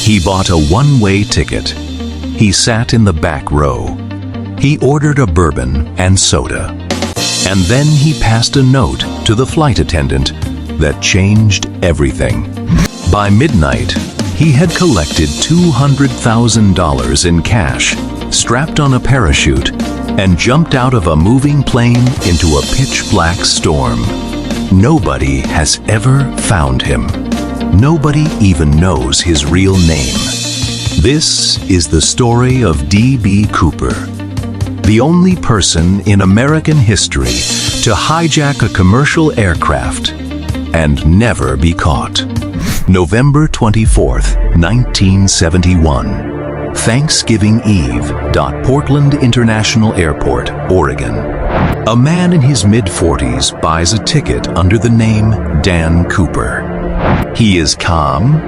He bought a one-way ticket. He sat in the back row. He ordered a bourbon and soda. And then he passed a note to the flight attendant that changed everything. By midnight, he had collected $200,000 in cash, strapped on a parachute, and jumped out of a moving plane into a pitch-black storm. Nobody has ever found him. Nobody even knows his real name. This is the story of D.B. Cooper, the only person in American history to hijack a commercial aircraft and never be caught. November 24th, 1971. Thanksgiving Eve. Portland International Airport, Oregon. A man in his mid-40s buys a ticket under the name Dan Cooper. He is calm,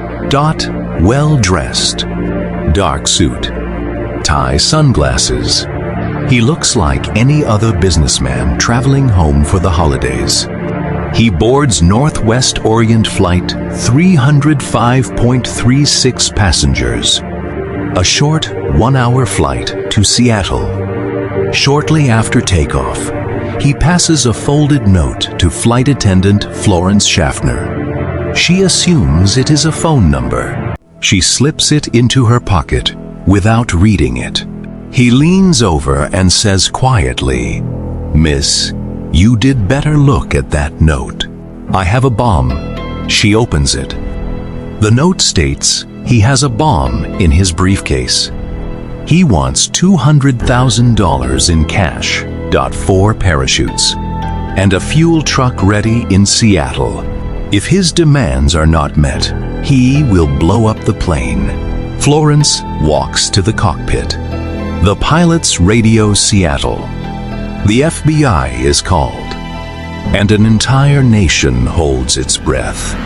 well-dressed, dark suit, tie sunglasses. He looks like any other businessman traveling home for the holidays. He boards Northwest Orient Flight 305.36 passengers, a short one-hour flight to Seattle. Shortly after takeoff, he passes a folded note to flight attendant Florence Schaffner. She assumes it is a phone number. She slips it into her pocket without reading it. He leans over and says quietly, "Miss, you did better look at that note. I have a bomb." She opens it. The note states he has a bomb in his briefcase. He wants $200,000 in cash, 4 parachutes, and a fuel truck ready in Seattle. If his demands are not met, he will blow up the plane. Florence walks to the cockpit. The pilots radio Seattle. The FBI is called, and an entire nation holds its breath.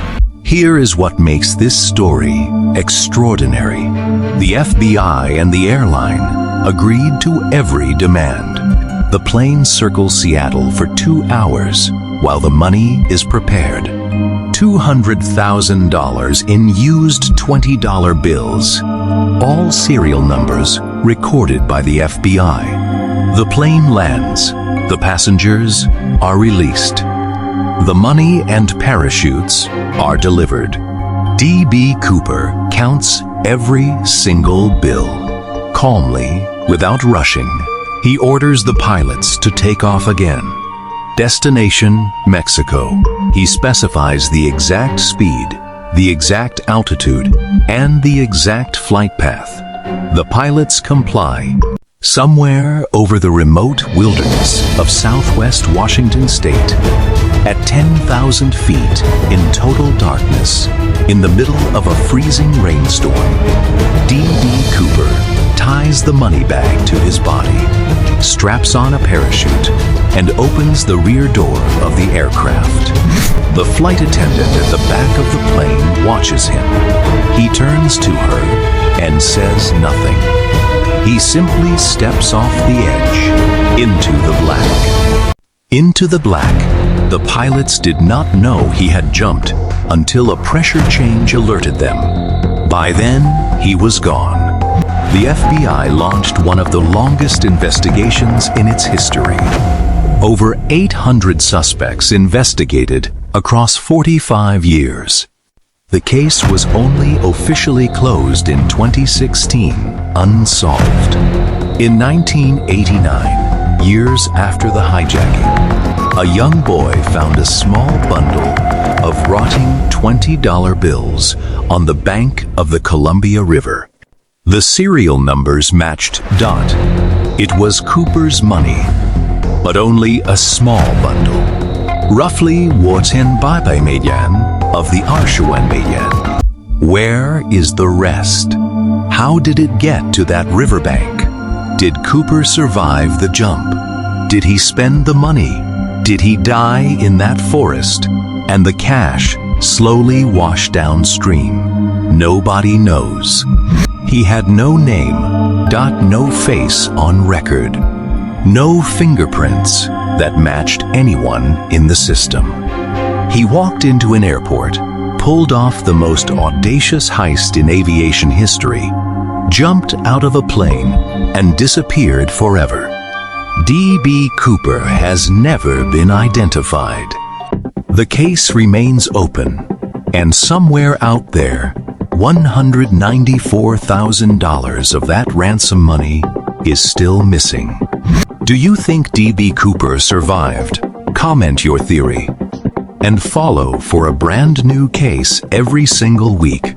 Here is what makes this story extraordinary. The FBI and the airline agreed to every demand. The plane circles Seattle for 2 hours while the money is prepared. $200,000 in used $20 bills, all serial numbers recorded by the FBI. The plane lands. The passengers are released. The money and parachutes are delivered. D.B. Cooper counts every single bill. Calmly, without rushing, he orders the pilots to take off again. Destination, Mexico. He specifies the exact speed, the exact altitude, and the exact flight path. The pilots comply. Somewhere over the remote wilderness of southwest Washington state, at 10,000 feet in total darkness, in the middle of a freezing rainstorm, D.B. Cooper ties the money bag to his body, straps on a parachute, and opens the rear door of the aircraft. The flight attendant at the back of the plane watches him. He turns to her and says nothing. He simply steps off the edge, into the black. Into the black. The pilots did not know he had jumped until a pressure change alerted them. By then, he was gone. The FBI launched one of the longest investigations in its history. Over 800 suspects investigated across 45 years. The case was only officially closed in 2016, unsolved. In 1989, years after the hijacking, a young boy found a small bundle of rotting $20 bills on the bank of the Columbia River. The serial numbers matched . It was Cooper's money, but only a small bundle. Roughly 10 million of the 21 million. Where is the rest? How did it get to that riverbank? Did Cooper survive the jump? Did he spend the money? Did he die in that forest and the cash slowly wash downstream? Nobody knows. He had no name, no face on record, no fingerprints that matched anyone in the system. He walked into an airport, pulled off the most audacious heist in aviation history, jumped out of a plane, and disappeared forever. D.B. Cooper has never been identified. The case remains open, and somewhere out there, $194,000 of that ransom money is still missing. Do you think D.B. Cooper survived? Comment your theory. And follow for a brand new case every single week.